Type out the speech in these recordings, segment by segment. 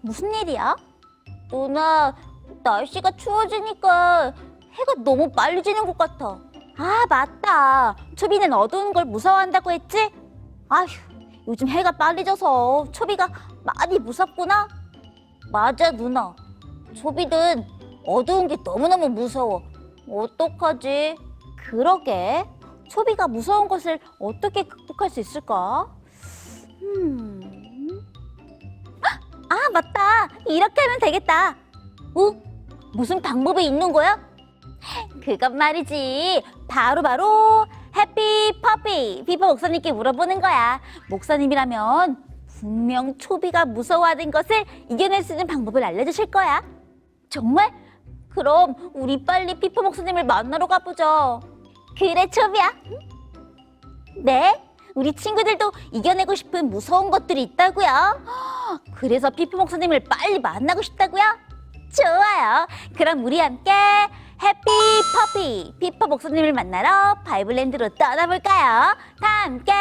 무슨 일이야? 누나, 날씨가 추워지니까 해가 너무 빨리 지는 것 같아. 아, 맞다. 초비는 어두운 걸 무서워한다고 했지? 아휴, 요즘 해가 빨리 져서 초비가 많이 무섭구나. 맞아, 누나. 초비는 어두운 게 너무너무 무서워. 어떡하지? 그러게. 초비가 무서운 것을 어떻게 극복할 수 있을까? 아, 맞다. 이렇게 하면 되겠다. 무슨 방법이 있는 거야? 그건 말이지. 바로 해피 퍼피 피퍼 목사님께 물어보는 거야. 목사님이라면 분명 초비가 무서워하는 것을 이겨낼 수 있는 방법을 알려주실 거야. 정말? 그럼 우리 빨리 피퍼 목사님을 만나러 가보자. 그래, 초비야. 네? 우리 친구들도 이겨내고 싶은 무서운 것들이 있다고요. 그래서 피퍼 목사님을 빨리 만나고 싶다고요? 좋아요. 그럼 우리 함께 해피 퍼피 피퍼 목사님을 만나러 바이블랜드로 떠나볼까요? 다 함께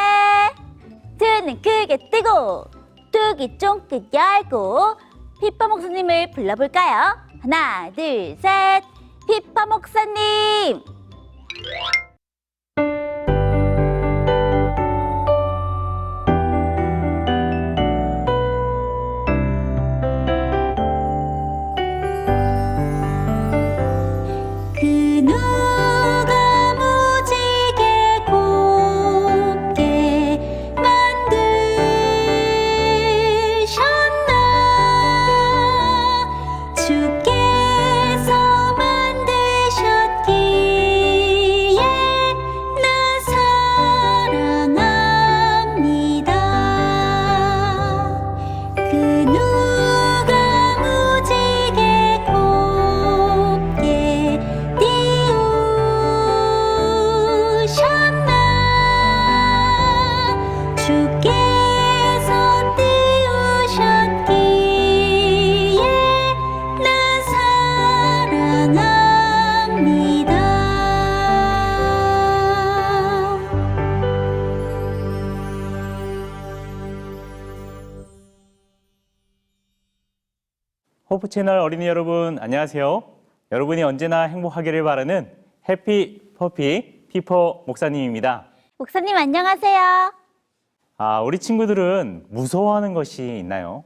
두 눈 크게 뜨고 두 귀 쫑긋 열고 피퍼 목사님을 불러볼까요? 하나, 둘, 셋. 피퍼 목사님! 호프 채널 어린이 여러분, 안녕하세요. 여러분이 언제나 행복하기를 바라는 해피 퍼피 피퍼 목사님입니다. 목사님 안녕하세요. 우리 친구들은 무서워하는 것이 있나요?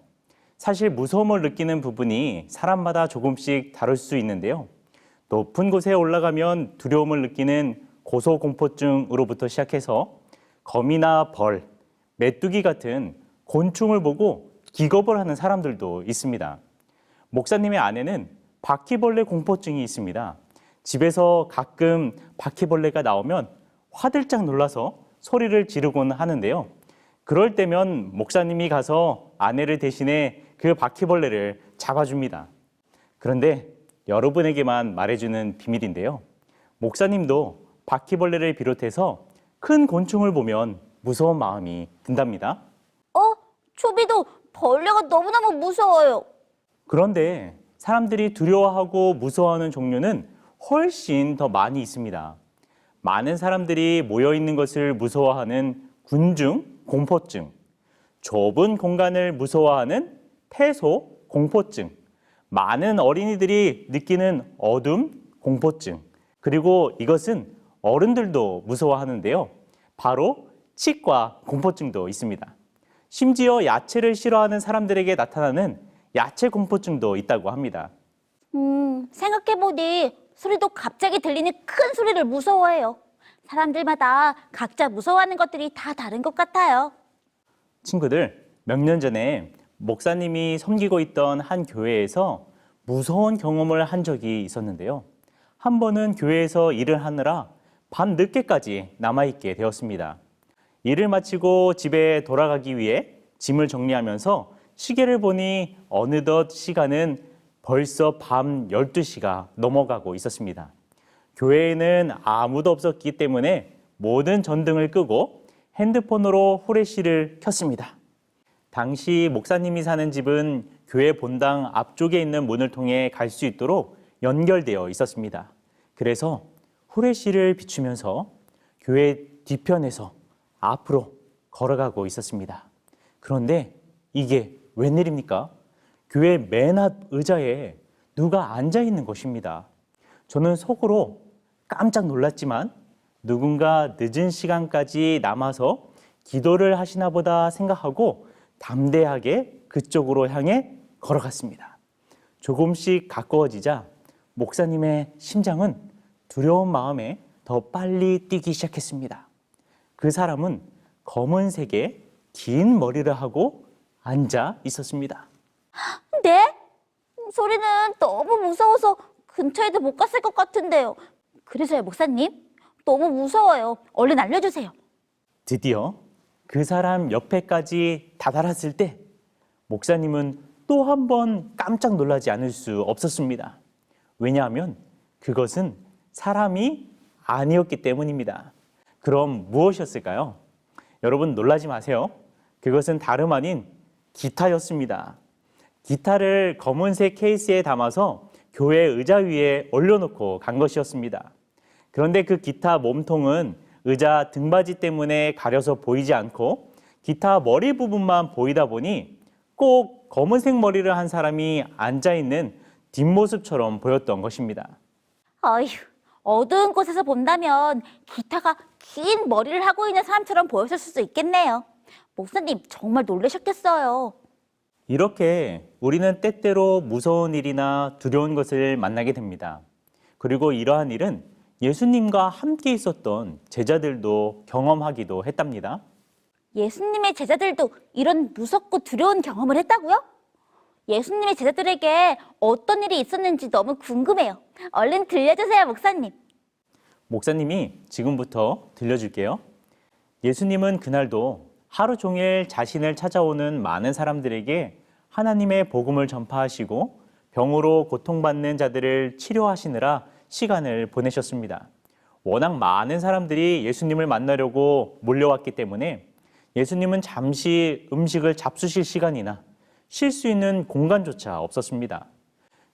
사실 무서움을 느끼는 부분이 사람마다 조금씩 다를 수 있는데요. 높은 곳에 올라가면 두려움을 느끼는 고소공포증으로부터 시작해서 거미나 벌, 메뚜기 같은 곤충을 보고 기겁을 하는 사람들도 있습니다. 목사님의 아내는 바퀴벌레 공포증이 있습니다. 집에서 가끔 바퀴벌레가 나오면 화들짝 놀라서 소리를 지르곤 하는데요. 그럴 때면 목사님이 가서 아내를 대신해 그 바퀴벌레를 잡아줍니다. 그런데 여러분에게만 말해주는 비밀인데요. 목사님도 바퀴벌레를 비롯해서 큰 곤충을 보면 무서운 마음이 든답니다. 초비도 벌레가 너무너무 무서워요. 그런데 사람들이 두려워하고 무서워하는 종류는 훨씬 더 많이 있습니다. 많은 사람들이 모여 있는 것을 무서워하는 군중 공포증, 좁은 공간을 무서워하는 태소 공포증, 많은 어린이들이 느끼는 어둠 공포증, 그리고 이것은 어른들도 무서워하는데요. 바로 치과 공포증도 있습니다. 심지어 야채를 싫어하는 사람들에게 나타나는 야채 공포증도 있다고 합니다. 생각해보니 소리도 갑자기 들리는 큰 소리를 무서워해요. 사람들마다 각자 무서워하는 것들이 다 다른 것 같아요. 친구들, 몇 년 전에 목사님이 섬기고 있던 한 교회에서 무서운 경험을 한 적이 있었는데요. 한 번은 교회에서 일을 하느라 밤 늦게까지 남아있게 되었습니다. 일을 마치고 집에 돌아가기 위해 짐을 정리하면서 시계를 보니 어느덧 시간은 벌써 밤 12시가 넘어가고 있었습니다. 교회에는 아무도 없었기 때문에 모든 전등을 끄고 핸드폰으로 후레쉬를 켰습니다. 당시 목사님이 사는 집은 교회 본당 앞쪽에 있는 문을 통해 갈 수 있도록 연결되어 있었습니다. 그래서 후레쉬를 비추면서 교회 뒤편에서 앞으로 걸어가고 있었습니다. 그런데 이게 웬일입니까? 교회 맨 앞 의자에 누가 앉아 있는 것입니다. 저는 속으로 깜짝 놀랐지만 누군가 늦은 시간까지 남아서 기도를 하시나 보다 생각하고 담대하게 그쪽으로 향해 걸어갔습니다. 조금씩 가까워지자 목사님의 심장은 두려운 마음에 더 빨리 뛰기 시작했습니다. 그 사람은 검은색의 긴 머리를 하고 앉아 있었습니다. 네? 소리는 너무 무서워서 근처에도 못 갔을 것 같은데요. 그래서요, 목사님. 너무 무서워요. 얼른 알려주세요. 드디어 그 사람 옆에까지 다다랐을 때 목사님은 또 한 번 깜짝 놀라지 않을 수 없었습니다. 왜냐하면 그것은 사람이 아니었기 때문입니다. 그럼 무엇이었을까요? 여러분 놀라지 마세요. 그것은 다름 아닌 기타였습니다. 기타를 검은색 케이스에 담아서 교회 의자 위에 올려놓고 간 것이었습니다. 그런데 그 기타 몸통은 의자 등받이 때문에 가려서 보이지 않고 기타 머리 부분만 보이다 보니 꼭 검은색 머리를 한 사람이 앉아있는 뒷모습처럼 보였던 것입니다. 어휴, 어두운 곳에서 본다면 기타가 긴 머리를 하고 있는 사람처럼 보였을 수도 있겠네요. 목사님, 정말 놀라셨겠어요. 이렇게 우리는 때때로 무서운 일이나 두려운 것을 만나게 됩니다. 그리고 이러한 일은 예수님과 함께 있었던 제자들도 경험하기도 했답니다. 예수님의 제자들도 이런 무섭고 두려운 경험을 했다고요? 예수님의 제자들에게 어떤 일이 있었는지 너무 궁금해요. 얼른 들려주세요, 목사님. 목사님이 지금부터 들려줄게요. 예수님은 그날도 하루 종일 자신을 찾아오는 많은 사람들에게 하나님의 복음을 전파하시고 병으로 고통받는 자들을 치료하시느라 시간을 보내셨습니다. 워낙 많은 사람들이 예수님을 만나려고 몰려왔기 때문에 예수님은 잠시 음식을 잡수실 시간이나 쉴 수 있는 공간조차 없었습니다.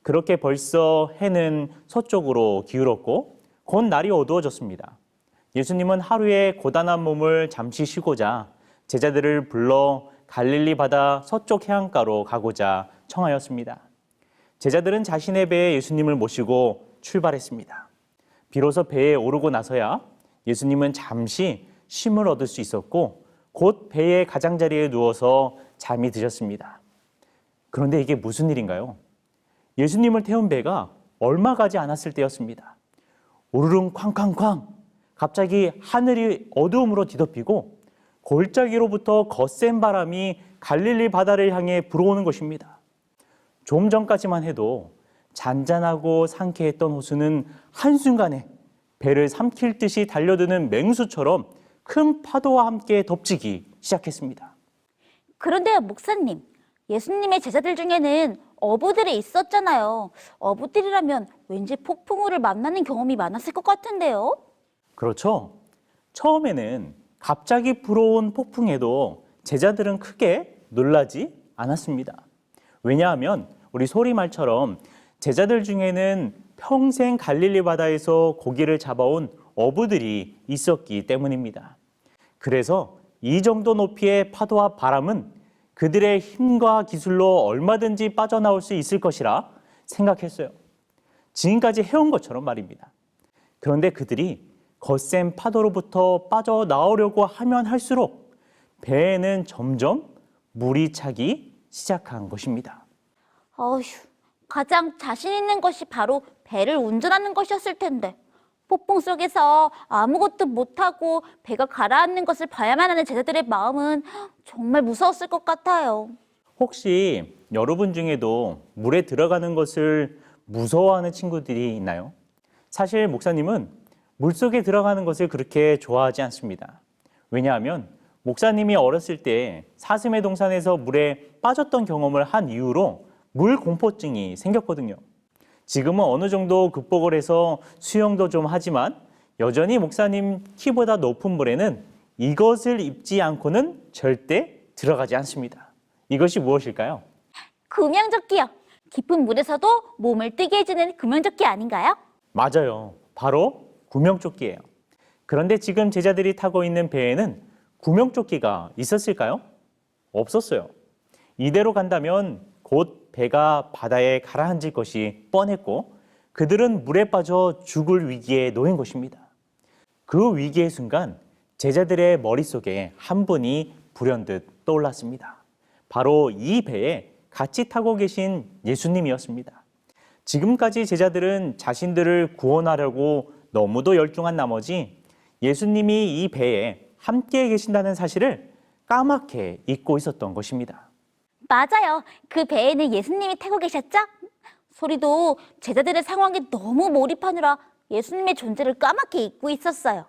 그렇게 벌써 해는 서쪽으로 기울었고 곧 날이 어두워졌습니다. 예수님은 하루의 고단한 몸을 잠시 쉬고자 제자들을 불러 갈릴리 바다 서쪽 해안가로 가고자 청하였습니다. 제자들은 자신의 배에 예수님을 모시고 출발했습니다. 비로소 배에 오르고 나서야 예수님은 잠시 쉼을 얻을 수 있었고 곧 배의 가장자리에 누워서 잠이 드셨습니다. 그런데 이게 무슨 일인가요? 예수님을 태운 배가 얼마 가지 않았을 때였습니다. 우르릉 쾅쾅쾅 갑자기 하늘이 어두움으로 뒤덮이고 골짜기로부터 거센 바람이 갈릴리 바다를 향해 불어오는 것입니다. 좀 전까지만 해도 잔잔하고 상쾌했던 호수는 한순간에 배를 삼킬 듯이 달려드는 맹수처럼 큰 파도와 함께 덮치기 시작했습니다. 그런데요, 목사님. 예수님의 제자들 중에는 어부들이 있었잖아요. 어부들이라면 왠지 폭풍우를 만나는 경험이 많았을 것 같은데요. 그렇죠. 처음에는 갑자기 불어온 폭풍에도 제자들은 크게 놀라지 않았습니다. 왜냐하면 우리 소리말처럼 제자들 중에는 평생 갈릴리 바다에서 고기를 잡아온 어부들이 있었기 때문입니다. 그래서 이 정도 높이의 파도와 바람은 그들의 힘과 기술로 얼마든지 빠져나올 수 있을 것이라 생각했어요. 지금까지 해온 것처럼 말입니다. 그런데 그들이 거센 파도로부터 빠져나오려고 하면 할수록 배에는 점점 물이 차기 시작한 것입니다. 어휴, 가장 자신 있는 것이 바로 배를 운전하는 것이었을 텐데 폭풍 속에서 아무것도 못하고 배가 가라앉는 것을 봐야만 하는 제자들의 마음은 정말 무서웠을 것 같아요. 혹시 여러분 중에도 물에 들어가는 것을 무서워하는 친구들이 있나요? 사실 목사님은 물속에 들어가는 것을 그렇게 좋아하지 않습니다. 왜냐하면 목사님이 어렸을 때 사슴의 동산에서 물에 빠졌던 경험을 한 이후로 물 공포증이 생겼거든요. 지금은 어느 정도 극복을 해서 수영도 좀 하지만 여전히 목사님 키보다 높은 물에는 이것을 입지 않고는 절대 들어가지 않습니다. 이것이 무엇일까요? 구명조끼요. 깊은 물에서도 몸을 뜨게 해주는 구명조끼 아닌가요? 맞아요. 바로 구명조끼예요. 그런데 지금 제자들이 타고 있는 배에는 구명조끼가 있었을까요? 없었어요. 이대로 간다면 곧 배가 바다에 가라앉을 것이 뻔했고 그들은 물에 빠져 죽을 위기에 놓인 것입니다. 그 위기의 순간 제자들의 머릿속에 한 분이 불현듯 떠올랐습니다. 바로 이 배에 같이 타고 계신 예수님이었습니다. 지금까지 제자들은 자신들을 구원하려고 너무도 열중한 나머지 예수님이 이 배에 함께 계신다는 사실을 까맣게 잊고 있었던 것입니다. 맞아요. 그 배에는 예수님이 타고 계셨죠? 소리도 제자들의 상황에 너무 몰입하느라 예수님의 존재를 까맣게 잊고 있었어요.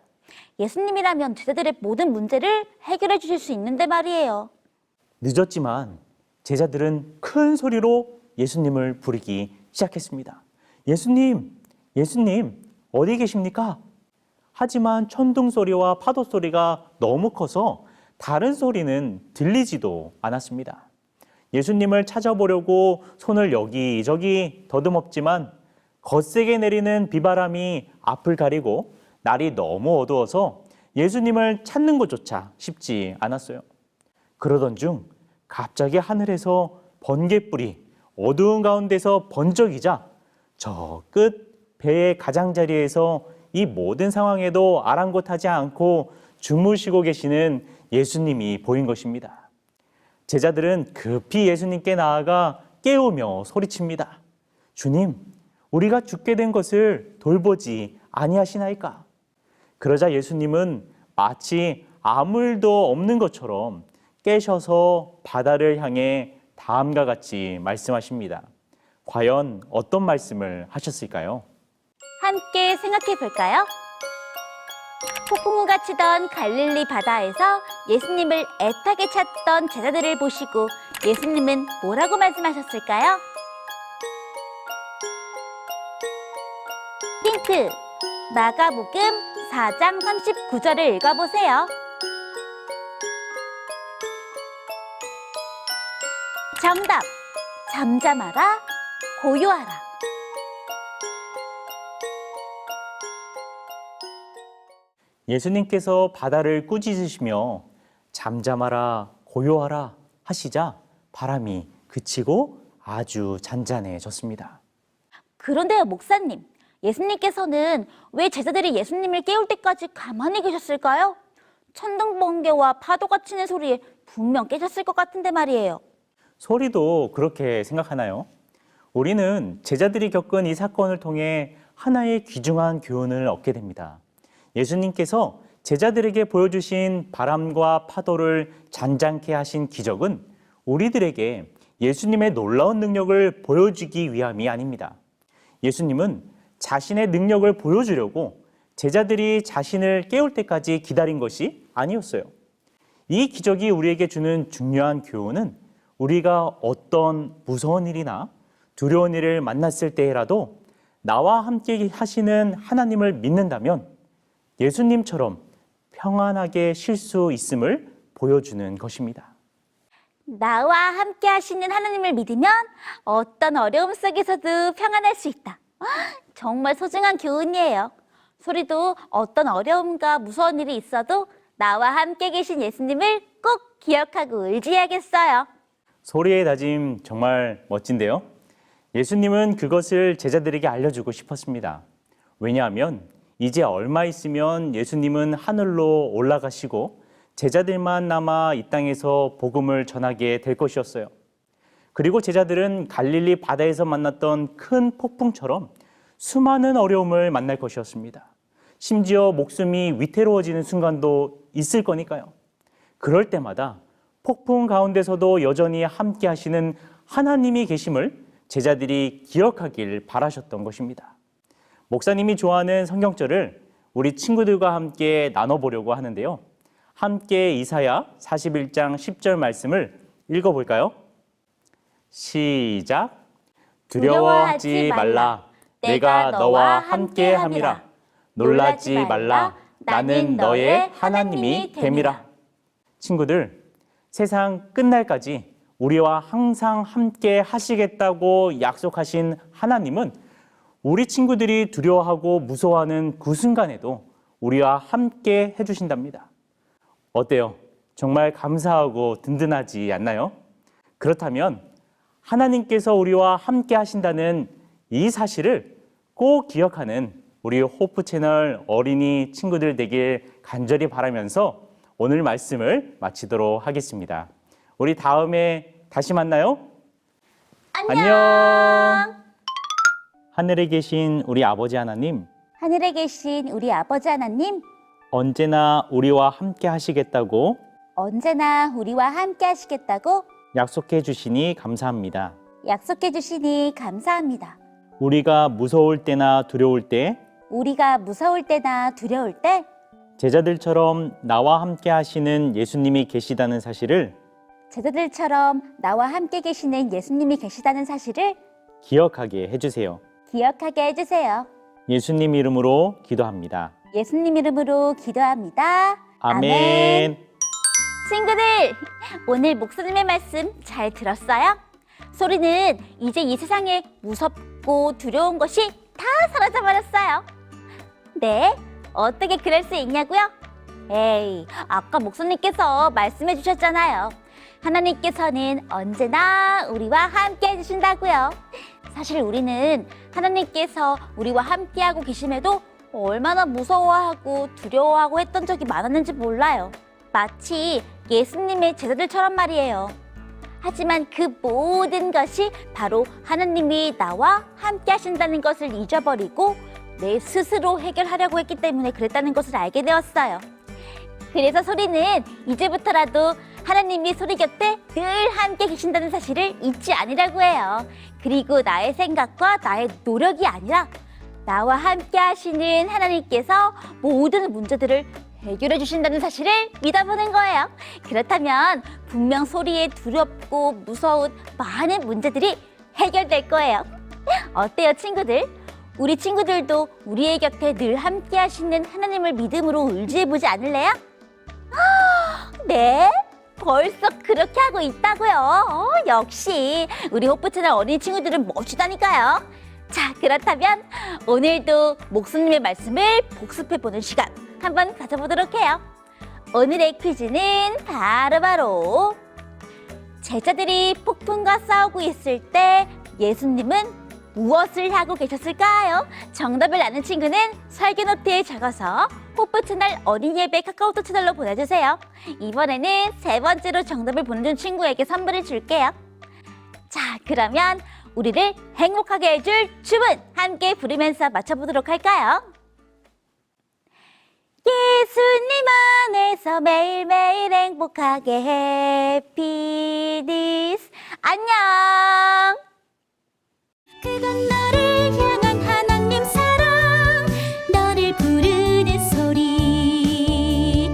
예수님이라면 제자들의 모든 문제를 해결해 주실 수 있는데 말이에요. 늦었지만 제자들은 큰 소리로 예수님을 부르기 시작했습니다. 예수님, 예수님, 어디 계십니까? 하지만 천둥 소리와 파도 소리가 너무 커서 다른 소리는 들리지도 않았습니다. 예수님을 찾아보려고 손을 여기저기 더듬었지만 거세게 내리는 비바람이 앞을 가리고 날이 너무 어두워서 예수님을 찾는 것조차 쉽지 않았어요. 그러던 중 갑자기 하늘에서 번갯불이 어두운 가운데서 번쩍이자 저 끝 배의 가장자리에서 이 모든 상황에도 아랑곳하지 않고 주무시고 계시는 예수님이 보인 것입니다. 제자들은 급히 예수님께 나아가 깨우며 소리칩니다. 주님, 우리가 죽게 된 것을 돌보지 아니하시나이까? 그러자 예수님은 마치 아무 일도 없는 것처럼 깨셔서 바다를 향해 다음과 같이 말씀하십니다. 과연 어떤 말씀을 하셨을까요? 함께 생각해 볼까요? 폭풍우가 치던 갈릴리 바다에서 예수님을 애타게 찾던 제자들을 보시고 예수님은 뭐라고 말씀하셨을까요? 힌트! 마가복음 4장 39절을 읽어보세요. 정답! 잠잠하라, 고요하라. 예수님께서 바다를 꾸짖으시며 잠잠하라, 고요하라 하시자 바람이 그치고 아주 잔잔해졌습니다. 그런데요, 목사님. 예수님께서는 왜 제자들이 예수님을 깨울 때까지 가만히 계셨을까요? 천둥 번개와 파도가 치는 소리에 분명 깨졌을 것 같은데 말이에요. 소리도 그렇게 생각하나요? 우리는 제자들이 겪은 이 사건을 통해 하나의 귀중한 교훈을 얻게 됩니다. 예수님께서 제자들에게 보여주신 바람과 파도를 잔잔케 하신 기적은 우리들에게 예수님의 놀라운 능력을 보여주기 위함이 아닙니다. 예수님은 자신의 능력을 보여주려고 제자들이 자신을 깨울 때까지 기다린 것이 아니었어요. 이 기적이 우리에게 주는 중요한 교훈은 우리가 어떤 무서운 일이나 두려운 일을 만났을 때라도 나와 함께 하시는 하나님을 믿는다면 예수님처럼 평안하게 쉴 수 있음을 보여주는 것입니다. 나와 함께 하시는 하나님을 믿으면 어떤 어려움 속에서도 평안할 수 있다. 정말 소중한 교훈이에요. 소리도 어떤 어려움과 무서운 일이 있어도 나와 함께 계신 예수님을 꼭 기억하고 의지해야겠어요. 소리의 다짐 정말 멋진데요. 예수님은 그것을 제자들에게 알려주고 싶었습니다. 왜냐하면 이제 얼마 있으면 예수님은 하늘로 올라가시고 제자들만 남아 이 땅에서 복음을 전하게 될 것이었어요. 그리고 제자들은 갈릴리 바다에서 만났던 큰 폭풍처럼 수많은 어려움을 만날 것이었습니다. 심지어 목숨이 위태로워지는 순간도 있을 거니까요. 그럴 때마다 폭풍 가운데서도 여전히 함께 하시는 하나님이 계심을 제자들이 기억하길 바라셨던 것입니다. 목사님이 좋아하는 성경절을 우리 친구들과 함께 나눠보려고 하는데요. 함께 이사야 41장 10절 말씀을 읽어볼까요? 시작. 두려워하지 말라. 내가 너와 함께 함이라. 놀라지 말라. 나는 너의 하나님이 됨이라. 친구들, 세상 끝날까지 우리와 항상 함께 하시겠다고 약속하신 하나님은 우리 친구들이 두려워하고 무서워하는 그 순간에도 우리와 함께 해주신답니다. 어때요? 정말 감사하고 든든하지 않나요? 그렇다면 하나님께서 우리와 함께 하신다는 이 사실을 꼭 기억하는 우리 호프 채널 어린이 친구들 되길 간절히 바라면서 오늘 말씀을 마치도록 하겠습니다. 우리 다음에 다시 만나요. 안녕. 하늘에 계신 우리 아버지 하나님, 하늘에 계신 우리 아버지 하나님, 언제나 우리와 함께 하시겠다고 언제나 우리와 함께 하시겠다고 약속해 주시니 감사합니다. 약속해 주시니 감사합니다. 우리가 무서울 때나 두려울 때 우리가 무서울 때나 두려울 때 제자들처럼 나와 함께 하시는 예수님이 계시다는 사실을 제자들처럼 나와 함께 계시는 예수님이 계시다는 사실을 기억하게 해주세요. 기억하게 해주세요. 예수님 이름으로 기도합니다. 예수님 이름으로 기도합니다. 아멘. 친구들, 오늘 목사님의 말씀 잘 들었어요? 소리는 이제 이 세상에 무섭고 두려운 것이 다 사라져버렸어요. 네, 어떻게 그럴 수 있냐고요? 에이, 아까 목사님께서 말씀해 주셨잖아요. 하나님께서는 언제나 우리와 함께 해주신다고요. 사실 우리는 하나님께서 우리와 함께하고 계심에도 얼마나 무서워하고 두려워하고 했던 적이 많았는지 몰라요. 마치 예수님의 제자들처럼 말이에요. 하지만 그 모든 것이 바로 하나님이 나와 함께 하신다는 것을 잊어버리고 내 스스로 해결하려고 했기 때문에 그랬다는 것을 알게 되었어요. 그래서 소리는 이제부터라도 하나님이 소리 곁에 늘 함께 계신다는 사실을 잊지 않으려고 해요. 그리고 나의 생각과 나의 노력이 아니라 나와 함께 하시는 하나님께서 모든 문제들을 해결해 주신다는 사실을 믿어보는 거예요. 그렇다면 분명 소리에 두렵고 무서운 많은 문제들이 해결될 거예요. 어때요, 친구들? 우리 친구들도 우리의 곁에 늘 함께 하시는 하나님을 믿음으로 의지해보지 않을래요? 네? 벌써 그렇게 하고 있다고요? 역시 우리 호프채널 어린이 친구들은 멋지다니까요. 자, 그렇다면 오늘도 목사님의 말씀을 복습해보는 시간 한번 가져보도록 해요. 오늘의 퀴즈는 바로 제자들이 폭풍과 싸우고 있을 때 예수님은 무엇을 하고 계셨을까요? 정답을 아는 친구는 설계노트에 적어서 호프채널 어린이예배 카카오톡 채널로 보내주세요. 이번에는 세 번째로 정답을 보내준 친구에게 선물을 줄게요. 자, 그러면 우리를 행복하게 해줄 춤은 함께 부르면서 맞춰보도록 할까요? 예수님 안에서 매일매일 행복하게 해피니스. 안녕. 그건 너를 향한 하나님 사랑, 너를 부르는 소리.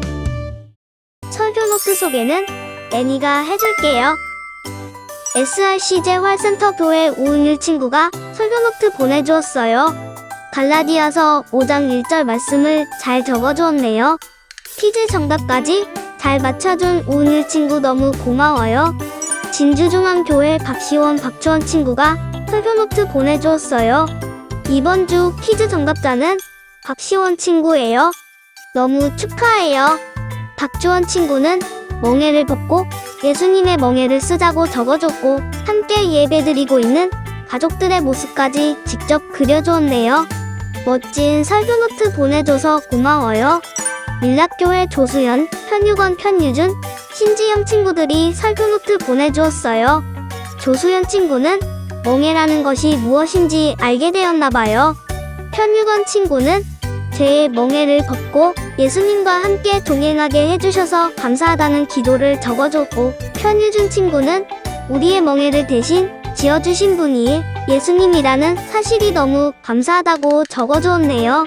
설교노트 소개는 애니가 해줄게요. SRCJ 활센터 교회 오은일 친구가 설교노트 보내주었어요. 갈라디아서 5장 1절 말씀을 잘 적어주었네요. 퀴즈 정답까지 잘 맞춰준 오은일 친구 너무 고마워요. 진주중앙교회 박시원 박주원 친구가 설교노트 보내주었어요. 이번 주 퀴즈 정답자는 박시원 친구예요. 너무 축하해요. 박주원 친구는 멍에를 벗고 예수님의 멍에를 쓰자고 적어줬고 함께 예배드리고 있는 가족들의 모습까지 직접 그려주었네요. 멋진 설교노트 보내줘서 고마워요. 밀락교회 조수연, 편유건, 편유준, 신지영 친구들이 설교노트 보내주었어요. 조수연 친구는 멍에라는 것이 무엇인지 알게 되었나봐요. 편유건 친구는 제 멍에를 벗고 예수님과 함께 동행하게 해주셔서 감사하다는 기도를 적어줬고, 편유준 친구는 우리의 멍에를 대신 지어주신 분이 예수님이라는 사실이 너무 감사하다고 적어주었네요.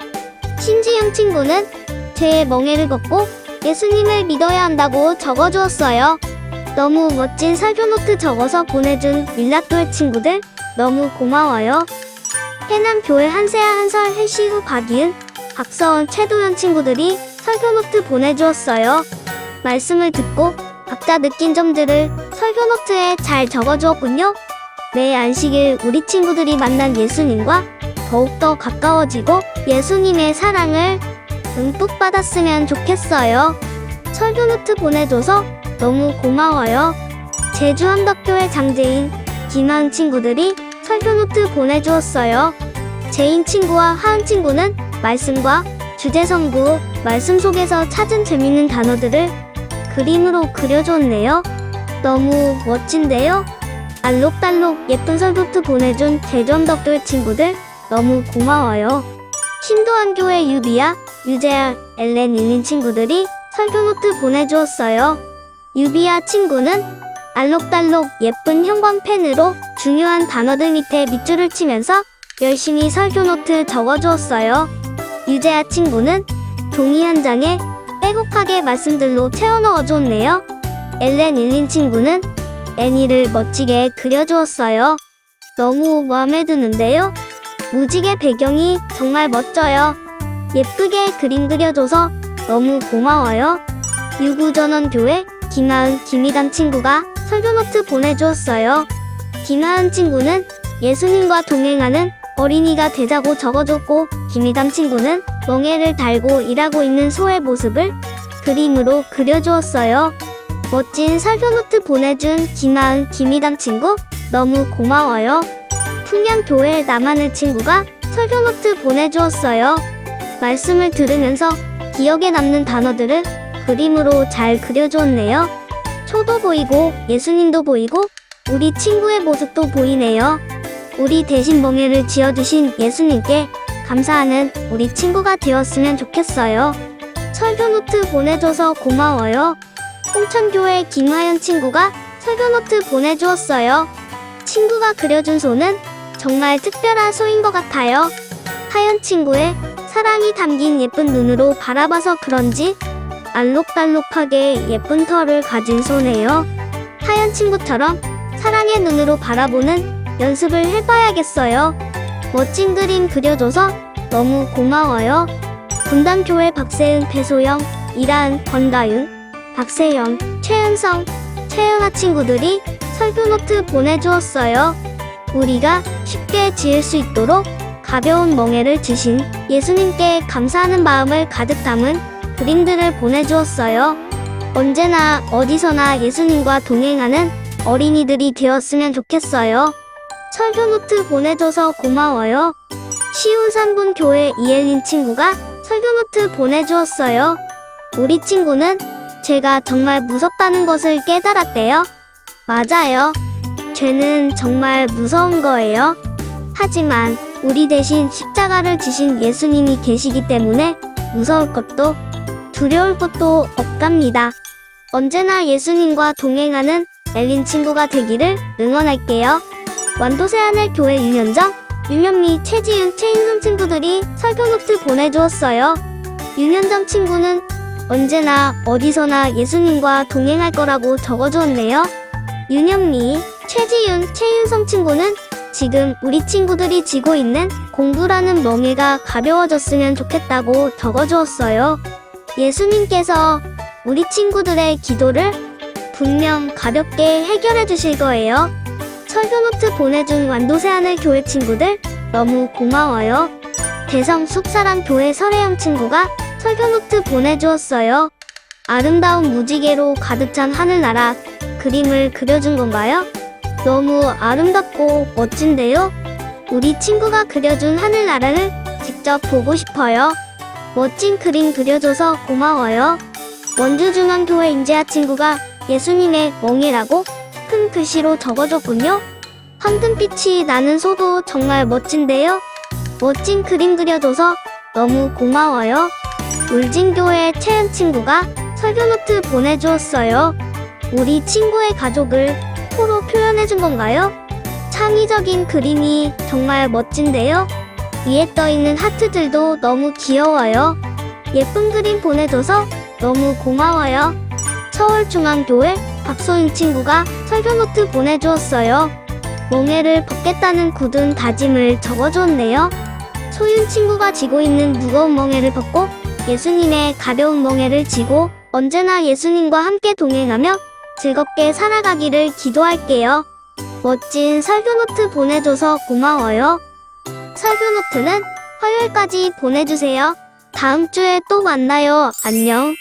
신지영 친구는 제 멍에를 벗고 예수님을 믿어야 한다고 적어주었어요. 너무 멋진 설교노트 적어서 보내준 밀락교회 친구들 너무 고마워요. 해남교회 한세아, 한설, 해시후, 박이은, 박서원, 최도현 친구들이 설교노트 보내주었어요. 말씀을 듣고 각자 느낀 점들을 설교노트에 잘 적어주었군요. 내 안식일 우리 친구들이 만난 예수님과 더욱더 가까워지고 예수님의 사랑을 듬뿍 받았으면 좋겠어요. 설교노트 보내줘서 너무 고마워요. 제주한덕교회 장재인, 김하은 친구들이 설교노트 보내주었어요. 제인 친구와 하은 친구는 말씀과 주제성구, 말씀 속에서 찾은 재밌는 단어들을 그림으로 그려줬네요. 너무 멋진데요? 알록달록 예쁜 설교노트 보내준 대전덕교회 친구들 너무 고마워요. 신도안교회 유비야, 유재야, 엘렌, 일린 친구들이 설교노트 보내주었어요. 유비야 친구는 알록달록 예쁜 형광펜으로 중요한 단어들 밑에 밑줄을 치면서 열심히 설교노트 적어주었어요. 유재야 친구는 종이 한 장에 빼곡하게 말씀들로 채워 넣어줬네요. 엘렌, 일린 친구는 애니를 멋지게 그려주었어요. 너무 마음에 드는데요? 무지개 배경이 정말 멋져요. 예쁘게 그림 그려줘서 너무 고마워요. 유구전원교회 김하은, 김희담 친구가 설교노트 보내주었어요. 김하은 친구는 예수님과 동행하는 어린이가 되자고 적어줬고, 김희담 친구는 멍에를 달고 일하고 있는 소의 모습을 그림으로 그려주었어요. 멋진 설교노트 보내준 김하은, 김희담 친구 너무 고마워요. 풍량교회 남하늘 친구가 설교노트 보내주었어요. 말씀을 들으면서 기억에 남는 단어들을 그림으로 잘 그려주었네요. 초도 보이고 예수님도 보이고 우리 친구의 모습도 보이네요. 우리 대신 멍에를 지어주신 예수님께 감사하는 우리 친구가 되었으면 좋겠어요. 설교노트 보내줘서 고마워요. 홍천교회 김화연 친구가 설교노트 보내주었어요. 친구가 그려준 소는 정말 특별한 소인 것 같아요. 하연 친구의 사랑이 담긴 예쁜 눈으로 바라봐서 그런지 알록달록하게 예쁜 털을 가진 소네요. 하연 친구처럼 사랑의 눈으로 바라보는 연습을 해봐야겠어요. 멋진 그림 그려줘서 너무 고마워요. 분당교회 박세은, 배소영, 이라은, 권가윤, 박세영, 최은성, 최은아 친구들이 설교노트 보내주었어요. 우리가 쉽게 지을 수 있도록 가벼운 멍에를 주신 예수님께 감사하는 마음을 가득 담은 그림들을 보내주었어요. 언제나 어디서나 예수님과 동행하는 어린이들이 되었으면 좋겠어요. 설교노트 보내줘서 고마워요. 시운산분 교회 이엘린 친구가 설교노트 보내주었어요. 우리 친구는 제가 정말 무섭다는 것을 깨달았대요. 맞아요. 죄는 정말 무서운 거예요. 하지만 우리 대신 십자가를 지신 예수님이 계시기 때문에 무서울 것도 두려울 것도 없답니다. 언제나 예수님과 동행하는 엘린 친구가 되기를 응원할게요. 완도새하늘 교회 윤현정, 윤현미, 최지윤, 최인선 친구들이 설교노트 보내주었어요. 윤현정 친구는 언제나 어디서나 예수님과 동행할 거라고 적어주었네요. 윤현미, 최지윤, 최윤성 친구는 지금 우리 친구들이 지고 있는 공부라는 멍에가 가벼워졌으면 좋겠다고 적어주었어요. 예수님께서 우리 친구들의 기도를 분명 가볍게 해결해 주실 거예요. 설교노트 보내준 완도새하늘 교회 친구들 너무 고마워요. 대성 숲사랑 교회 설혜영 친구가 설교노트 보내주었어요. 아름다운 무지개로 가득 찬 하늘나라 그림을 그려준 건가요? 너무 아름답고 멋진데요? 우리 친구가 그려준 하늘나라를 직접 보고 싶어요. 멋진 그림 그려줘서 고마워요. 원주중앙교회 임재하 친구가 예수님의 멍이라고 큰 글씨로 적어줬군요. 황금빛이 나는 소도 정말 멋진데요? 멋진 그림 그려줘서 너무 고마워요. 울진교회 채은 친구가 설교노트 보내주었어요. 우리 친구의 가족을 코로 표현해준 건가요? 창의적인 그림이 정말 멋진데요? 위에 떠있는 하트들도 너무 귀여워요. 예쁜 그림 보내줘서 너무 고마워요. 서울중앙교회 박소윤 친구가 설교노트 보내주었어요. 멍에를 벗겠다는 굳은 다짐을 적어주었네요. 소윤 친구가 지고 있는 무거운 멍에를 벗고 예수님의 가벼운 멍에를 지고 언제나 예수님과 함께 동행하며 즐겁게 살아가기를 기도할게요. 멋진 설교노트 보내줘서 고마워요. 설교노트는 화요일까지 보내주세요. 다음 주에 또 만나요. 안녕.